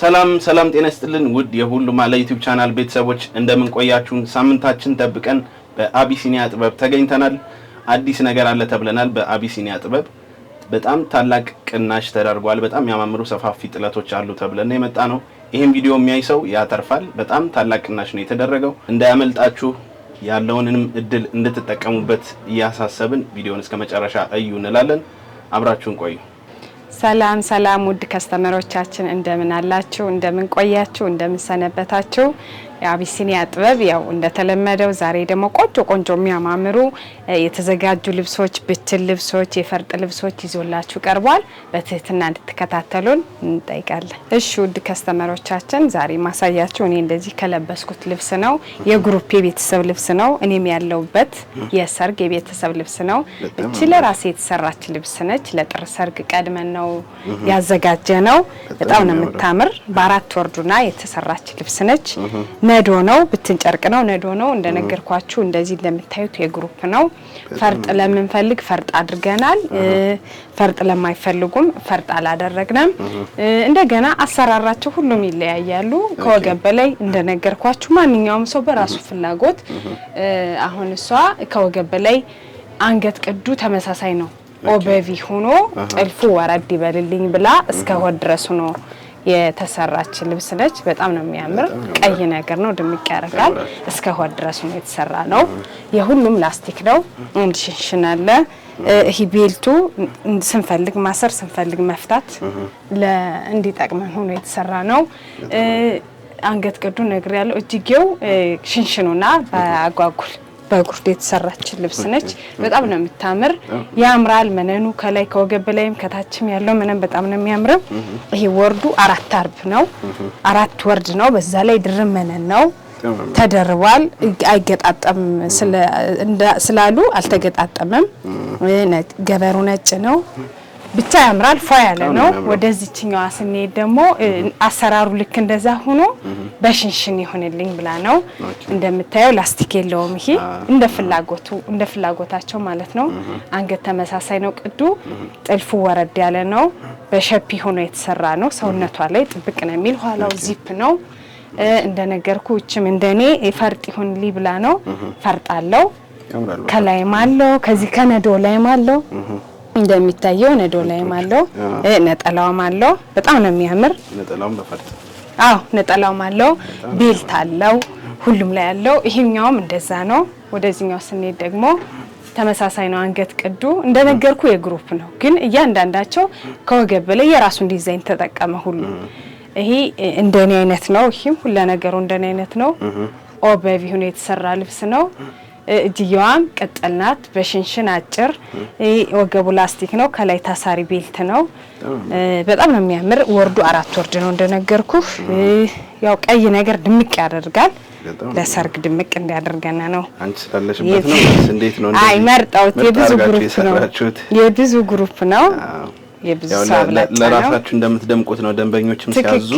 ሰላም ጤና ይስጥልን ውድ የሁሉም አለ ዩቲዩብ ቻናል ቤተሰቦች እንደምን ቆያችሁን? ሳምንታችን ጠብቀን በአቢሲኒያ ጥበብ ተገኝተናል። አዲስ ነገር አለ ተብለናል። በአቢሲኒያ ጥበብ በጣም ታላቅ ቅናሽ ተደርጓል። በጣም ያማምሩ ሰፋፊ ጥለቶች አሉ ተብለን የመጣ ነው። ይሄን ቪዲዮ የሚያይ ሰው ያተርፋል። በጣም ታላቅ ቅናሽ ነው የተደረገው። እንዳያመልጣችሁ ያለውንም እድል እንድትጠቀሙበት ያሳሰብን ቪዲዮን እስከመጨረሻ እዩ እንላለን። አብራችሁን ቆዩ። ሰላም ውድ ከስተመሮቻችን እንደምን አላችሁ? እንደምን ቆያችሁ? እንደምን ሰነበታችሁ? የአቢሲኒያ ጥበብ ያው እንደተለመደው ዛሬ ደግሞ ቆንጆ የሚያማምሩ የተዘጋጁ ልብሶች፣ ብትን ልብሶች፣ የፈርጥ ልብሶች ይዞላችሁ ቀርቧል። በትህትና እንድትከታተሉን እንጠይቃለን። እሺ ውድ ከስተመሮቻችን ዛሬ ማሳያችሁ እኔ እንደዚህ ከለበስኩት ልብስ ነው። የግሩፕ የቤተሰብ ልብስ ነው። እኔም ያለውበት የሰርግ የቤተሰብ ልብስ ነው። እቺ ለራሴ የተሰራች ልብስ ነች። ለጥር ሰርግ ቀድመን ነው ያዘጋጀ ነው። በጣም ነው የምታምር። በአራት ወርዱና የተሰራች ልብስ ነች። ነዶ ነው፣ ብትን ጨርቅ ነው። ነዶ ነው እንደነገርኳችሁ። እንደዚህ እንደምታዩት የግሩፕ ነው። ፈርጥ ለምንፈልግ ፈርጥ አድርገናል። ፈርጥ ለማይፈልጉም ፈርጥ አላደረግንም። እንደገና አሰራራቸው ሁሉም ይለያያሉ። ከወገብ በላይ እንደነገርኳችሁ ማንኛውም ሰው በራሱ ፍላጎት አሁን እሷ ከወገብ በላይ አንገት ቅዱ ተመሳሳይ ነው። ኦበቪ ሆኖ ጥልፉ ወረድ ይበልልኝ ብላ እስከ ሆድ ድረስ ነው የተሰራች ልብስ ነች። በጣም ነው የሚያምር። ቀይ ነገር ነው፣ ድምቅ ያደርጋል። እስከ ሆድ ድረስ ነው የተሰራ ነው። የሁሉም ላስቲክ ነው። እንሽንሽን አለ። ይሄ ቤልቱ ስንፈልግ ማሰር ስንፈልግ መፍታት እንዲጠቅመን ሆኖ የተሰራ ነው። አንገት ቅዱ ነገር ያለው እጅጌው ሽንሽኑና በአጓጉል በጉርድ የተሰራች ልብስ ነች። በጣም ነው የምታምር። ያምራል። መነኑ ከላይ ከወገብ በላይም ከታችም ያለው መነን በጣም ነው የሚያምረው። ይሄ ወርዱ 4 አርብ ነው። 4 ወርድ ነው። በዛ ላይ ድርም መነን ነው ተደርቧል። አይገጣጠም ስላሉ አልተገጣጠመም። ገበሩ ነጭ ነው። ብቻ ያምራል። ፏ ያለ ነው። ወደዚህኛው ስንሄድ ደግሞ አሰራሩ ልክ እንደዛ ሆኖ በሽንሽን ይሆንልኝ ብላ ነው። እንደምታየው ላስቲክ የለውም። ይሄ እንደ ፍላጎታቸው ማለት ነው። አንገት ተመሳሳይ ነው። ቅዱ ጥልፉ ወረድ ያለ ነው። በሸፒ ሆኖ የተሰራ ነው። ሰውነቷ ላይ ጥብቅ ነው የሚል ኋላው ዚፕ ነው። እንደነገርኩ እቺም እንደኔ ፈርጥ ይሆንልኝ ብላ ነው። ፈርጥ አለው። ከላይም አለው። ከዚህ ከነዶ ላይም አለው። እንደሚታየው ነዶ ላይም አለው። ነጠላውም አለው። በጣም ነው የሚያምር። ነጠላውም በፈርጥ ነጠላውም አለው። ቤልት አለው። ሁሉም ላይ አለው። ይሄኛውም እንደዛ ነው። ወደዚህኛው ስንሄድ ደግሞ ተመሳሳይ ነው። አንገት ቅዱ እንደነገርኩ የግሩፕ ነው፣ ግን እያንዳንዳቸው ከወገብ በላይ የራሱን ዲዛይን ተጠቀመ። ሁሉ ይሄ እንደኔ አይነት ነው። ይሄም ሁሉ ነገሩ እንደኔ አይነት ነው። ኦበቪ ሆኖ የተሰራ ልብስ ነው። እጅየዋም ቀጠልናት በሽንሽን አጭር። ወገቡ ላስቲክ ነው። ከላይ ታሳሪ ቤልት ነው። በጣም ነው የሚያምር። ወርዱ 4 ወርድ ነው እንደነገርኩ። ያው ቀይ ነገር ድምቅ ያደርጋል። ለሰርግ ድምቅ እንዲያደርገና ነው። አንቺ ስላለሽበት ነው። እንዴት ነው? አይ መርጣውት የብዙ ግሩፕ ነው። የብዙ ለራሳችሁ እንደምትደምቁት ነው። ደንበኞችም ሲያዙ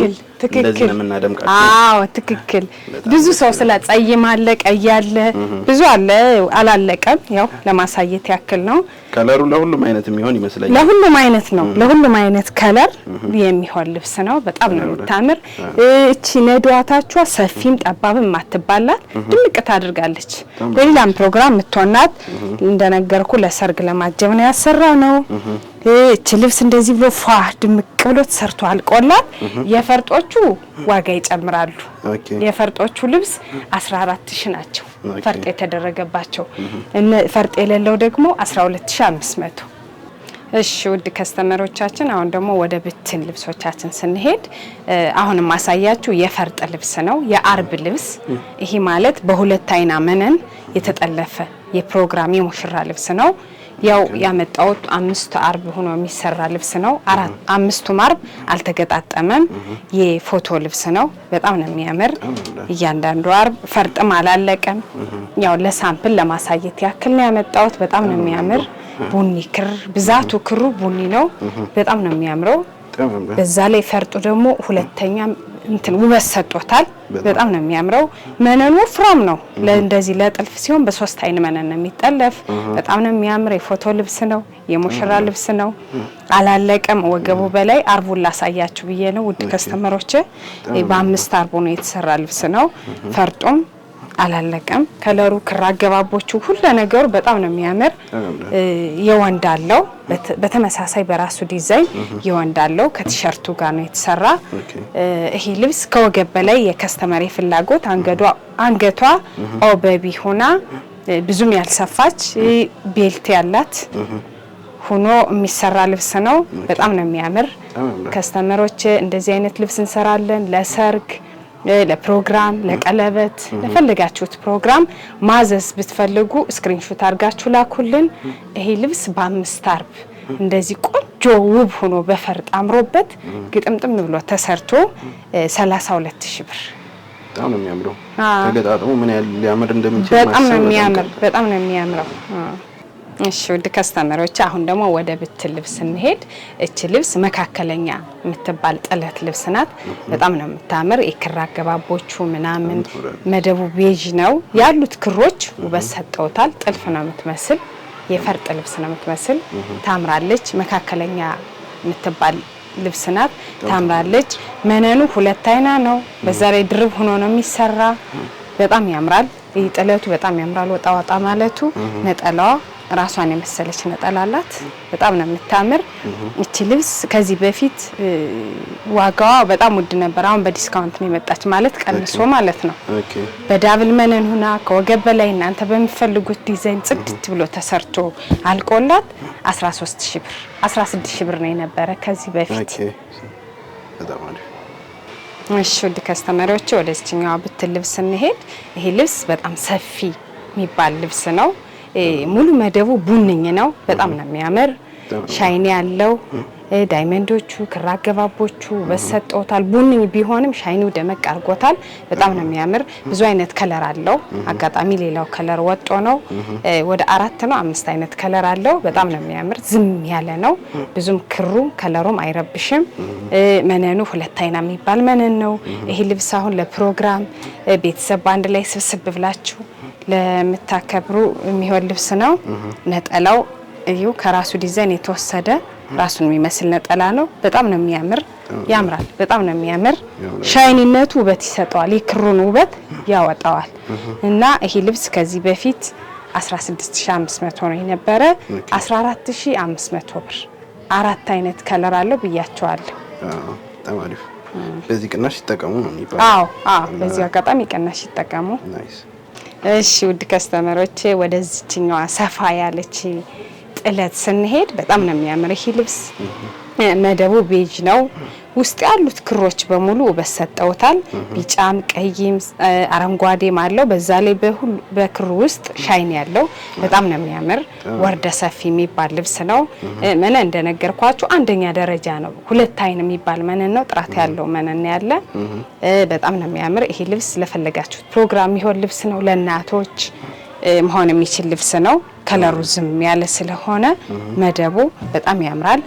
እንደዚህ ነው የምናደምቃቸው። ትክክል። ብዙ ሰው ስለጸይም አለ፣ ቀይ አለ፣ ብዙ አለ። አላለቀም። ያው ለማሳየት ያክል ነው። ከለሩ ለሁሉም አይነት የሚሆን ይመስለኛል። ለሁሉም አይነት ነው። ለሁሉም አይነት ከለር የሚሆን ልብስ ነው። በጣም ነው የምታምር። እቺ ነዷታቿ ሰፊም ጠባብም ማትባላት ድምቅ ታደርጋለች። ለሌላም ፕሮግራም የምትሆናት እንደነገርኩ ለሰርግ ለማጀብ ነው ያሰራ ነው። እቺ ልብስ እንደዚህ ብሎ ፏ ድምቅ ብሎ ተሰርቶ አልቆላል። የፈርጦቹ ዋጋ ይጨምራሉ። የፈርጦቹ ልብስ 14000 ናቸው ፈርጥ የተደረገባቸው። ፈርጥ የሌለው ደግሞ 12500። እሺ ውድ ከስተመሮቻችን አሁን ደግሞ ወደ ብትን ልብሶቻችን ስንሄድ አሁን ማሳያችሁ የፈርጥ ልብስ ነው። የአርብ ልብስ ይሄ ማለት በሁለት አይና መነን የተጠለፈ የፕሮግራም የሙሽራ ልብስ ነው። ያው ያመጣውት 5 አርብ ሆኖ የሚሰራ ልብስ ነው። 5ቱም አርብ አልተገጣጠመም። የፎቶ ልብስ ነው። በጣም ነው የሚያምር። እያንዳንዱ አርብ ፈርጥም አላለቀም። ያው ለሳምፕል ለማሳየት ያክል ነው ያመጣውት። በጣም ነው የሚያምር። ቡኒ ክር ብዛቱ ክሩ ቡኒ ነው። በጣም ነው የሚያምረው። በዛ ላይ ፈርጡ ደግሞ ሁለተኛ እንትን ውበት ሰጥቶታል። በጣም ነው የሚያምረው። መነኑ ፍራም ነው። ለእንደዚህ ለጥልፍ ሲሆን በ3 አይን መነን ነው የሚጠለፍ። በጣም ነው የሚያምር። የፎቶ ልብስ ነው፣ የሙሽራ ልብስ ነው። አላለቀም። ወገቡ በላይ አርቡን ላሳያችሁ ብዬ ነው ውድ ከስተመሮቼ። በ5 አርቡ ነው የተሰራ ልብስ ነው። ፈርጡም አላለቀም። ከለሩ ክር አገባቦቹ ሁሉ ነገሩ በጣም ነው የሚያምር። የወንድ አለው በተመሳሳይ በራሱ ዲዛይን የወንድ አለው። ከቲሸርቱ ጋር ነው የተሰራ። ይሄ ልብስ ከወገብ በላይ የከስተመር ፍላጎት አንገቷ ኦበቢ ሆና ብዙም ያልሰፋች ቤልት ያላት ሆኖ የሚሰራ ልብስ ነው። በጣም ነው የሚያምር። ከስተመሮች እንደዚህ አይነት ልብስ እንሰራለን ለሰርግ፣ ለፕሮግራም፣ ለቀለበት፣ ለፈለጋችሁት ፕሮግራም ማዘዝ ብትፈልጉ ስክሪንሾት አድርጋችሁ ላኩልን። ይሄ ልብስ በ5 አርብ እንደዚህ ቆንጆ ውብ ሆኖ በፈርጥ አምሮበት ግጥምጥም ብሎ ተሰርቶ 32000 ብር። በጣም ነው የሚያምረው። ተገጣጥሞ ምን ያህል ሊያምር እንደሚችል በጣም ነው የሚያምር። በጣም ነው የሚያምረው። እሺ ውድ ከስተመሮች አሁን ደግሞ ወደ ብትል ልብስ እንሄድ። እቺ ልብስ መካከለኛ የምትባል ጥለት ልብስ ናት። በጣም ነው የምታምር። የክር አገባቦቹ ምናምን መደቡ ቤጅ ነው ያሉት። ክሮች ውበት ሰጠውታል። ጥልፍ ነው የምትመስል፣ የፈርጥ ልብስ ነው የምትመስል። ታምራለች። መካከለኛ የምትባል ልብስ ናት። ታምራለች። መነኑ 2 አይና ነው። በዛ ላይ ድርብ ሆኖ ነው የሚሰራ። በጣም ያምራል። ይህ ጥለቱ በጣም ያምራል። ወጣ ወጣ ማለቱ ነጠላዋ ራሷን የመሰለች ነጠላ አላት። በጣም ነው የምታምር። እቺ ልብስ ከዚህ በፊት ዋጋዋ በጣም ውድ ነበር። አሁን በዲስካውንት ነው የመጣች ማለት ቀንሶ ማለት ነው። በዳብል መነን ሆና ከወገብ በላይ እናንተ በሚፈልጉት ዲዛይን ጽድት ብሎ ተሰርቶ አልቆላት 13000 ብር 16000 ብር ነው የነበረ ከዚህ በፊት። እሺ ውድ ከስተመሮች ወደዚህኛው ብትል ልብስ እንሄድ። ይሄ ልብስ በጣም ሰፊ የሚባል ልብስ ነው። ሙሉ መደቡ ቡንኝ ነው። በጣም ነው የሚያምር። ሻይኒ ያለው ዳይመንዶቹ ክር አገባቦቹ በሰጠውታል። ቡንኝ ቢሆንም ሻይኒው ደመቅ አድርጎታል። በጣም ነው የሚያምር። ብዙ አይነት ከለር አለው። አጋጣሚ ሌላው ከለር ወጦ ነው። ወደ 4 ነው 5 አይነት ከለር አለው። በጣም ነው የሚያምር። ዝም ያለ ነው። ብዙም ክሩ ከለሩም አይረብሽም። መነኑ 2 አይና የሚባል መነን ነው። ይሄ ልብስ አሁን ለፕሮግራም ቤተሰብ በአንድ ላይ ስብስብ ብላችሁ ለምታከብሩ የሚሆን ልብስ ነው። ነጠላው እዩ ከራሱ ዲዛይን የተወሰደ ራሱን የሚመስል ነጠላ ነው። በጣም ነው የሚያምር። ያምራል። በጣም ነው የሚያምር። ሻይኒነቱ ውበት ይሰጠዋል። የክሩን ውበት ያወጣዋል። እና ይሄ ልብስ ከዚህ በፊት 16500 ነው የነበረ 14500 ብር። 4 አይነት ከለር አለው ብያቸዋለሁ። በጣም አሪፍ። በዚህ ቅናሽ ይጠቀሙ ነው የሚባለው። አዎ በዚህ አጋጣሚ ቅናሽ ይጠቀሙ። እሺ ውድ ከስተመሮቼ ወደዚህኛዋ ሰፋ ያለች ጥለት ስንሄድ በጣም ነው የሚያምር። ይሄ ልብስ መደቡ ቤጅ ነው። ውስጥ ያሉት ክሮች በሙሉ ውበት ሰጠውታል። ቢጫም ቀይም አረንጓዴም አለው። በዛ ላይ በክሩ ውስጥ ሻይን ያለው በጣም ነው የሚያምር። ወርደ ሰፊ የሚባል ልብስ ነው። መነን እንደነገርኳችሁ አንደኛ ደረጃ ነው። 2 አይን የሚባል መነን ነው። ጥራት ያለው መነን ያለ በጣም ነው የሚያምር። ይሄ ልብስ ለፈለጋችሁት ፕሮግራም የሚሆን ልብስ ነው። ለእናቶች መሆን የሚችል ልብስ ነው። ከለሩ ዝም ያለ ስለሆነ መደቡ በጣም ያምራል።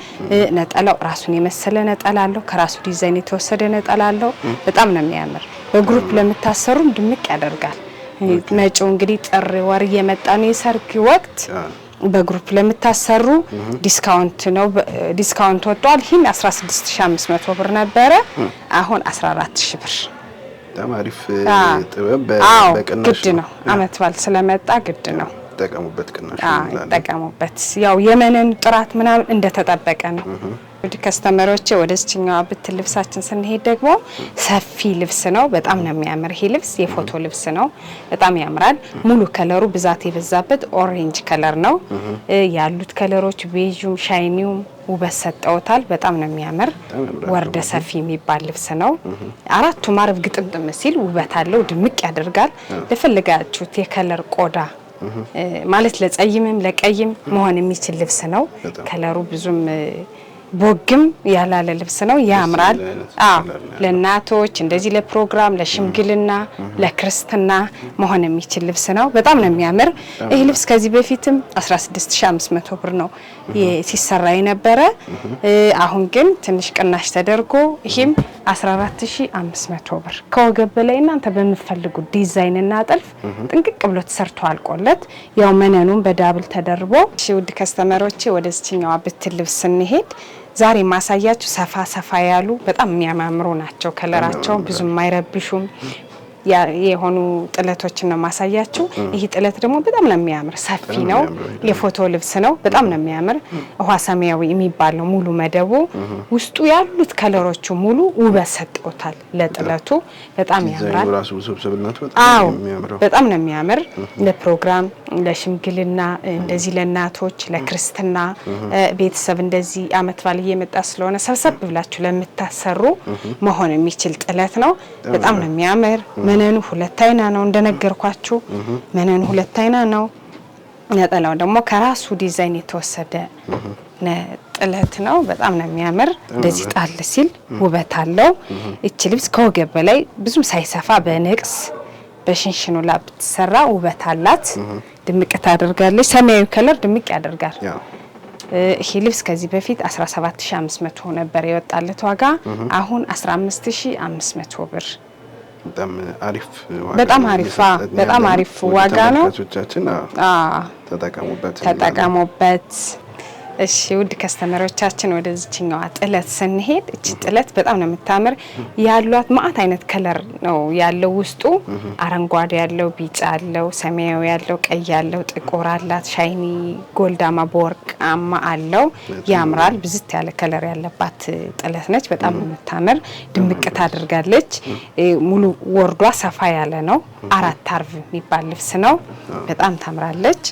ነጠላው ራሱን የመሰለ ነጠላ አለው። ከራሱ ዲዛይን የተወሰደ ነጠላ አለው። በጣም ነው የሚያምር። በግሩፕ ለምታሰሩም ድምቅ ያደርጋል። መጪው እንግዲህ ጥር ወር እየመጣ ነው፣ የሰርግ ወቅት። በግሩፕ ለምታሰሩ ዲስካውንት ነው። ዲስካውንት ወጥቷል። ይሄን 16500 ብር ነበረ፣ አሁን 14000 ብር። ተማሪፍ ጥበብ በቅናሽ ግድ ነው። አመት ባል ስለመጣ ግድ ነው። ተጠቀሙበት፣ ቅናሽ ተጠቀሙበት። ያው የመነን ጥራት ምናምን እንደተጠበቀ ነው። ወደ ከስተመሮቼ ወደዚህኛው ብትል ልብሳችን ስንሄድ ደግሞ ሰፊ ልብስ ነው። በጣም ነው የሚያምር። ይሄ ልብስ የፎቶ ልብስ ነው። በጣም ያምራል። ሙሉ ከለሩ ብዛት የበዛበት ኦሬንጅ ከለር ነው። ያሉት ከለሮች ቤጁም ሻይኒውም ውበት ሰጠውታል። በጣም ነው የሚያምር። ወርደ ሰፊ የሚባል ልብስ ነው። 4ቱ ማርብ ግጥምጥም ሲል ውበት አለው፣ ድምቅ ያደርጋል። ለፈለጋችሁት የከለር ቆዳ ማለት ለጸይምም ለቀይም መሆን የሚችል ልብስ ነው። ከለሩ ብዙም ቦግም ያላለ ልብስ ነው። ያምራል። ለእናቶች እንደዚህ ለፕሮግራም፣ ለሽምግልና፣ ለክርስትና መሆን የሚችል ልብስ ነው። በጣም ነው የሚያምር። ይሄ ልብስ ከዚህ በፊትም 16500 ብር ነው ሲሰራ የነበረ። አሁን ግን ትንሽ ቅናሽ ተደርጎ ይሄም 14500 ብር ከወገብ በላይ እናንተ በመፈልጉት ዲዛይን እና ጥልፍ ጥንቅቅ ብሎ ተሰርቶ አልቆለት ያው መነኑን በዳብል ተደርቦ ውድ ከስተመሮቼ ወደዚህኛው ብትል ልብስ ስንሄድ ዛሬ ማሳያችሁ ሰፋ ያሉ በጣም የሚያማምሩ ናቸው። ከለራቸው ብዙም አይረብሹም የሆኑ ጥለቶችን ነው ማሳያችሁ። ይሄ ጥለት ደግሞ በጣም ነው የሚያምር ሰፊ ነው። የፎቶ ልብስ ነው። በጣም ነው የሚያምር ውሃ ሰማያዊ የሚባል ነው ሙሉ መደቡ። ውስጡ ያሉት ከለሮቹ ሙሉ ውበት ሰጥቶታል ለጥለቱ። በጣም ያምራል። አዎ በጣም ነው የሚያምር። ለፕሮግራም ለሽምግልና እንደዚህ ለእናቶች ለክርስትና ቤተሰብ እንደዚህ አመት ባል እየመጣ ስለሆነ ሰብሰብ ብላችሁ ለምታሰሩ መሆን የሚችል ጥለት ነው። በጣም ነው የሚያምር። መነኑ ሁለት አይና ነው እንደነገርኳችሁ። መነኑ ሁለት አይና ነው። ነጠላው ደግሞ ከራሱ ዲዛይን የተወሰደ ጥለት ነው። በጣም ነው የሚያምር። እንደዚህ ጣል ሲል ውበት አለው። እቺ ልብስ ከወገብ በላይ ብዙም ሳይሰፋ በንቅስ በሽንሽኑ ላይ ብትሰራ ውበት አላት። ድምቅ ታደርጋለች። ሰማያዊ ከለር ድምቅ ያደርጋል። ይሄ ልብስ ከዚህ በፊት 17500 ነበር የወጣለት ዋጋ። አሁን 15500 ብር። በጣም አሪፍ ዋጋ ነው። ተጠቀሙበት። እሺ ውድ ከስተመሮቻችን ወደዚህኛው ጥለት ስንሄድ እቺ ጥለት በጣም ነው የምታምር። ያሏት ማአት አይነት ከለር ነው ያለው ውስጡ። አረንጓዴ ያለው፣ ቢጫ ያለው፣ ሰማያዊ ያለው፣ ቀይ ያለው፣ ጥቁር አላት፣ ሻይኒ ጎልዳማ በወርቃማ አለው። ያምራል። ብዝት ያለ ከለር ያለባት ጥለት ነች። በጣም የምታምር ድምቅ ታደርጋለች። ሙሉ ወርዷ ሰፋ ያለ ነው። 4 አርብ የሚባል ልብስ ነው። በጣም ታምራለች።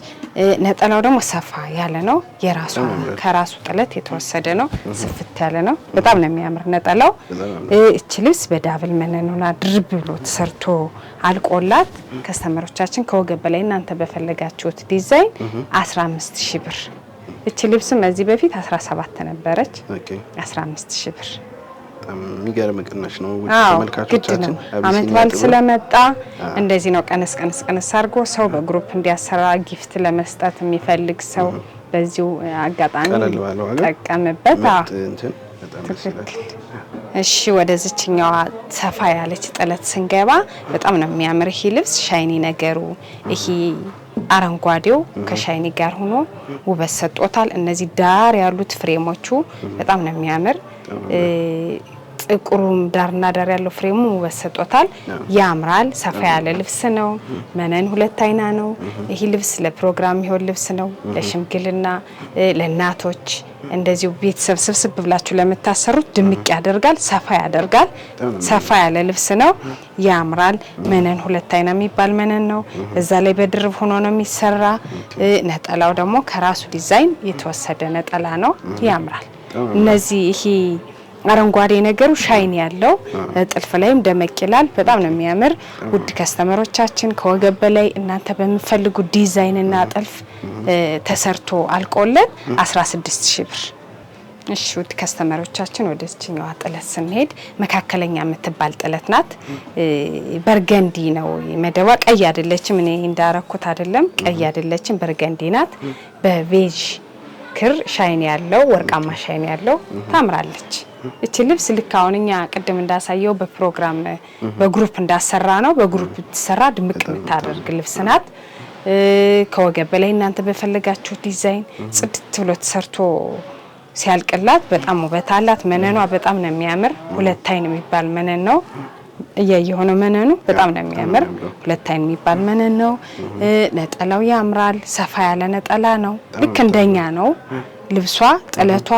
ነጠላው ደግሞ ሰፋ ያለ ነው። የራሱ ከራሱ ጥለት የተወሰደ ነው። ስፍት ያለ ነው። በጣም ነው የሚያምር ነጠላው። እቺ ልብስ በዳብል መነኑና ድርብ ብሎ ተሰርቶ አልቆላት ከስተመሮቻችን ከወገብ በላይ እናንተ በፈለጋችሁት ዲዛይን 15000 ብር። እቺ ልብስም እዚህ በፊት 17 ነበረች። 15000 ብር የሚገርም ቅናሽ ነው። ውድ ተመልካቾቻችን አመት በዓል ስለመጣ እንደዚህ ነው ቀነስ አድርጎ ሰው በግሩፕ እንዲያሰራ ጊፍት ለመስጠት የሚፈልግ ሰው በዚሁ አጋጣሚ ተጠቀምበት። እሺ ወደዚህኛው ሰፋ ያለች ጥለት ስንገባ በጣም ነው የሚያምር ይሄ ልብስ። ሻይኒ ነገሩ ይሄ አረንጓዴው ከሻይኒ ጋር ሆኖ ውበት ሰጥቶታል። እነዚህ ዳር ያሉት ፍሬሞቹ በጣም ነው የሚያምር። ጥቁሩም ዳርና ዳር ያለው ፍሬሙ ውበት ሰጥቶታል። ያምራል። ሰፋ ያለ ልብስ ነው። መነን ሁለት አይና ነው። ይሄ ልብስ ለፕሮግራም ይሆን ልብስ ነው። ለሽምግልና ለእናቶች እንደዚሁ ቤተሰብ ስብስብ ብላችሁ ለምታሰሩት ድምቅ ያደርጋል፣ ሰፋ ያደርጋል። ሰፋ ያለ ልብስ ነው። ያምራል። መነን ሁለት አይና የሚባል መነን ነው። እዛ ላይ በድርብ ሆኖ ነው የሚሰራ። ነጠላው ደግሞ ከራሱ ዲዛይን የተወሰደ ነጠላ ነው። ያምራል። እነዚህ ይሄ አረንጓዴ ነገሩ ሻይን ያለው ጥልፍ ላይም ደመቅ ይላል። በጣም ነው የሚያምር። ውድ ከስተመሮቻችን ከወገብ በላይ እናንተ በሚፈልጉ ዲዛይን እና ጥልፍ ተሰርቶ አልቆለት 16000 ብር። እሺ ውድ ከስተመሮቻችን ወደዚህኛው ጥለት ስንሄድ መካከለኛ የምትባል ጥለት ናት። በርገንዲ ነው መደባ። ቀይ አይደለችም። እኔ እንዳረኩት አይደለም። ቀይ አይደለችም። በርገንዲ ናት። በቬጅ ክር ሻይን ያለው ወርቃማ ሻይን ያለው ታምራለች። እቺ ልብስ ልክ አሁን እኛ ቅድም እንዳሳየው በፕሮግራም በግሩፕ እንዳሰራ ነው። በግሩፕ ተሰራ ድምቅ የምታደርግ ልብስ ናት። ከወገብ በላይ እናንተ በፈለጋችሁ ዲዛይን ጽድት ብሎ ተሰርቶ ሲያልቅላት በጣም ውበት አላት። መነኗ በጣም ነው የሚያምር። ሁለት አይን የሚባል መነን ነው። የሆነ መነኑ በጣም ነው የሚያምር። ሁለት አይን የሚባል መነን ነው። ነጠላው ያምራል። ሰፋ ያለ ነጠላ ነው። ልክ እንደኛ ነው ልብሷ ጥለቷ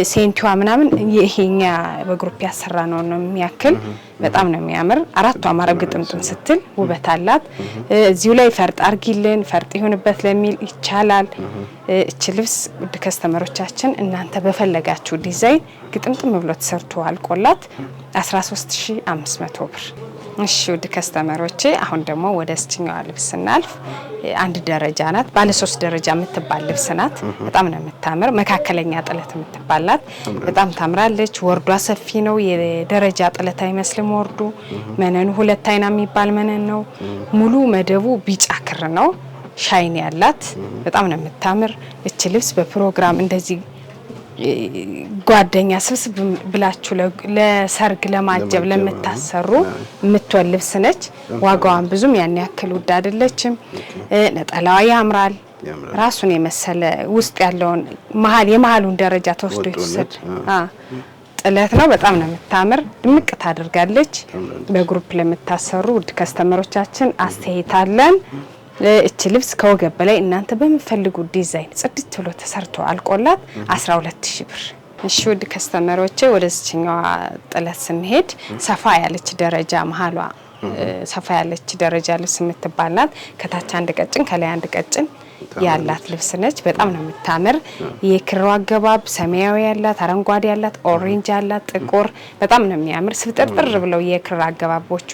ሴንቲዋ ምናምን ይሄኛ በግሩፕ ያሰራ ነው የሚያክል በጣም ነው የሚያምር። አራቷ ማረግ ግጥምጥም ስትል ውበት አላት። እዚሁ ላይ ፈርጥ አርጊልን ፈርጥ ይሁንበት ለሚል ይቻላል። እቺ ልብስ ውድ ከስተመሮቻችን እናንተ በፈለጋችሁ ዲዛይን ግጥምጥም ብሎ ተሰርቶ አልቆላት 13500 ብር። እሺ ውድ ከስተመሮቼ አሁን ደግሞ ወደ እስቲኛው ልብስ እናልፍ። አንድ ደረጃ ናት። ባለ 3 ደረጃ የምትባል ልብስ ናት። በጣም ነው የምታምር። መካከለኛ ጥለት የምትባላት በጣም ታምራለች። ወርዷ ሰፊ ነው። የደረጃ ጥለት አይመስልም ወርዱ። መነኑ ሁለት አይና የሚባል መነን ነው። ሙሉ መደቡ ቢጫ ክር ነው። ሻይን ያላት በጣም ነው የምታምር። እቺ ልብስ በፕሮግራም እንደዚህ ጓደኛ ስብስብ ብላችሁ ለሰርግ ለማጀብ ለምታሰሩ የምትወል ልብስ ነች። ዋጋዋን ብዙም ያን ያክል ውድ አይደለችም። ነጠላዋ ያምራል። ራሱን የመሰለ ውስጥ ያለውን የመሃሉን ደረጃ ተወስዶ ይወሰድ ጥለት ነው። በጣም ነው የምታምር። ድምቅ ታደርጋለች። በግሩፕ ለምታሰሩ ውድ ከስተመሮቻችን አስተያይታለን። እቺ ልብስ ከወገብ በላይ እናንተ በመፈልጉ ዲዛይን ጽድት ብሎ ተሰርቶ አልቆላት 12000 ብር። እሺ ውድ ከስተመሮቼ ወደዚህኛው ጥለት ስንሄድ ሰፋ ያለች ደረጃ መሃሏ ሰፋ ያለች ደረጃ ልብስ የምትባልናት ከታች አንድ ቀጭን ከላይ አንድ ቀጭን ያላት ልብስ ነች። በጣም ነው የምታምር። የክሩ አገባብ ሰማያዊ ያላት፣ አረንጓዴ ያላት፣ ኦሬንጅ ያላት፣ ጥቁር በጣም ነው የሚያምር። ስብጥርጥር ብለው የክሩ አገባቦቹ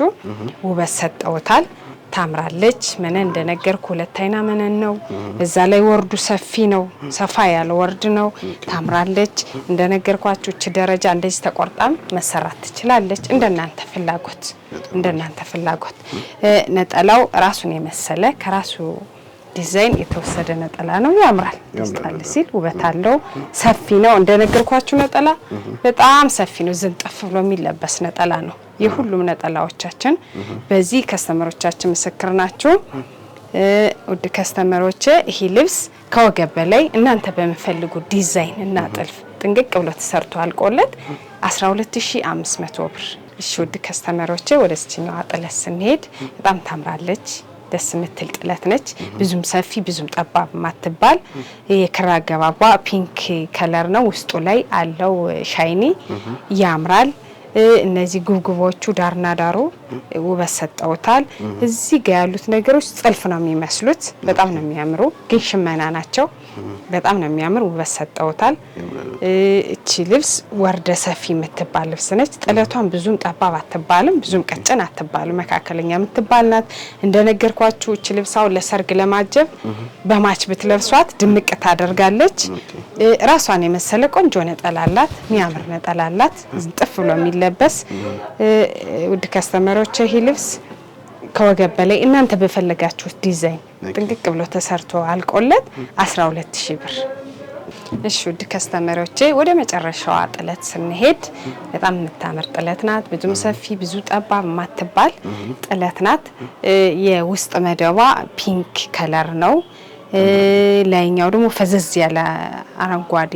ውበት ሰጠውታል። ታምራለች። መነን እንደነገርኩ ሁለት አይና መነን ነው። በዛ ላይ ወርዱ ሰፊ ነው። ሰፋ ያለ ወርድ ነው። ታምራለች። እንደነገርኳችሁ እቺ ደረጃ እንደዚህ ተቆርጣም መሰራት ትችላለች። እንደናንተ ፍላጎት ነጠላው ራሱን የመሰለ ከራሱ ዲዛይን የተወሰደ ነጠላ ነው። ያምራል። ይስጣል ሲል ውበት አለው። ሰፊ ነው። እንደነገርኳችሁ ነጠላ በጣም ሰፊ ነው። ዝንጥፍ ብሎ የሚለበስ ነጠላ ነው። የሁሉም ነጠላዎቻችን በዚህ ከስተመሮቻችን ምስክር ናቸው። ውድ ከስተመሮቼ ይሄ ልብስ ከወገብ በላይ እናንተ በመፈልጉ ዲዛይን እና ጥልፍ ጥንቅቅ ብሎ ተሰርቶ አልቆለት 12500 ብር። እሺ ውድ ከስተመሮቼ ወደዚህኛው ጥለት ስንሄድ በጣም ታምራለች። ደስ የምትል ጥለት ነች። ብዙም ሰፊ ብዙም ጠባብ ማትባል የክር አገባቧ ፒንክ ከለር ነው። ውስጡ ላይ አለው ሻይኒ ያምራል። እነዚህ ጉብጉቦቹ ዳርና ዳሩ ውበት ሰጠውታል። እዚህ ጋር ያሉት ነገሮች ጥልፍ ነው የሚመስሉት። በጣም ነው የሚያምሩ፣ ግን ሽመና ናቸው። በጣም ነው የሚያምር፣ ውበት ሰጠውታል። እቺ ልብስ ወርደ ሰፊ የምትባል ልብስ ነች። ጥለቷን ብዙም ጠባብ አትባልም፣ ብዙም ቀጭን አትባልም፣ መካከለኛ የምትባል ናት። እንደነገርኳችሁ እቺ ልብሳው ለሰርግ ለማጀብ በማች ብትለብሷት ድምቅ ታደርጋለች። ራሷን የመሰለ ቆንጆ ነጠላ አላት፣ የሚያምር ነጠላ አላት፣ ዝንጥፍ ብሎ የሚለበስ ውድ ከስተመሮች ይሄ ልብስ ከወገብ በላይ እናንተ በፈለጋችሁት ዲዛይን ጥንቅቅ ብሎ ተሰርቶ አልቆለት 12000 ብር። እሺ ውድ ከስተመሮቼ ወደ መጨረሻዋ ጥለት ስንሄድ በጣም የምታምር ጥለት ናት። ብዙም ሰፊ ብዙ ጠባብ ማትባል ጥለት ናት። የውስጥ መደቧ ፒንክ ከለር ነው። ላይኛው ደግሞ ፈዘዝ ያለ አረንጓዴ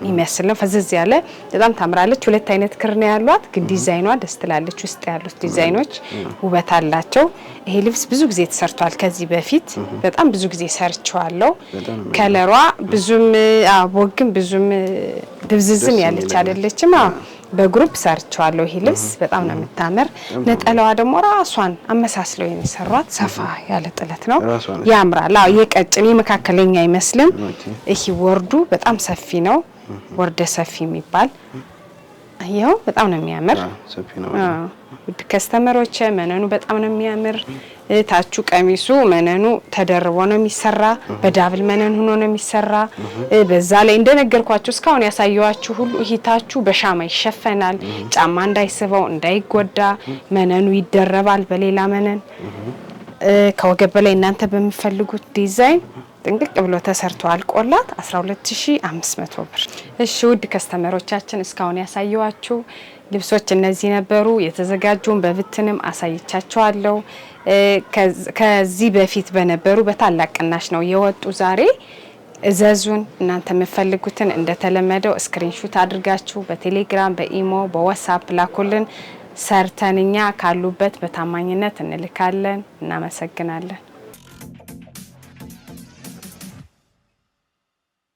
ይመስል ነው። ፈዘዝ ያለ በጣም ታምራለች። ሁለት አይነት ክር ነው ያሏት፣ ግን ዲዛይኗ ደስ ትላለች። ውስጥ ያሉት ዲዛይኖች ውበት አላቸው። ይሄ ልብስ ብዙ ጊዜ ተሰርቷል ከዚህ በፊት በጣም ብዙ ጊዜ ሰርቻለሁ። ከለሯ ብዙም ቦግም ብዙም ድብዝዝም ያለች አይደለችም። በግሩፕ ሰርቻለሁ። ይሄ ልብስ በጣም ነው የምታምር። ነጠላዋ ደግሞ ራሷን አመሳስለው የሚሰሯት ሰፋ ያለ ጥለት ነው። ያምራል። የቀጭን የመካከለኛ አይመስልም። ይሄ ወርዱ በጣም ሰፊ ነው። ወርደ ሰፊ የሚባል ይሄው በጣም ነው የሚያምር። ውድ ከስተመሮች መነኑ በጣም ነው የሚያምር። ታቹ ቀሚሱ መነኑ ተደርቦ ነው የሚሰራ። በዳብል መነን ሆኖ ነው የሚሰራ። በዛ ላይ እንደነገርኳችሁ እስካሁን ያሳየዋችሁ ሁሉ ሂታቹ በሻማ ይሸፈናል። ጫማ እንዳይስበው እንዳይጎዳ መነኑ ይደረባል በሌላ መነን። ከወገብ በላይ እናንተ በሚፈልጉት ዲዛይን ጥንቅቅ ብሎ ተሰርቶ አልቆላት 12500 ብር። እሺ ውድ ከስተመሮቻችን እስካሁን ያሳየዋችሁ ልብሶች እነዚህ ነበሩ። የተዘጋጁን በብትንም አሳይቻችኋለሁ። ከዚህ በፊት በነበሩ በታላቅ ቅናሽ ነው የወጡ። ዛሬ እዘዙን። እናንተ የምትፈልጉትን እንደተለመደው ስክሪንሹት አድርጋችሁ በቴሌግራም በኢሞ በዋትስአፕ ላኩልን። ሰርተንኛ ካሉበት በታማኝነት እንልካለን። እናመሰግናለን።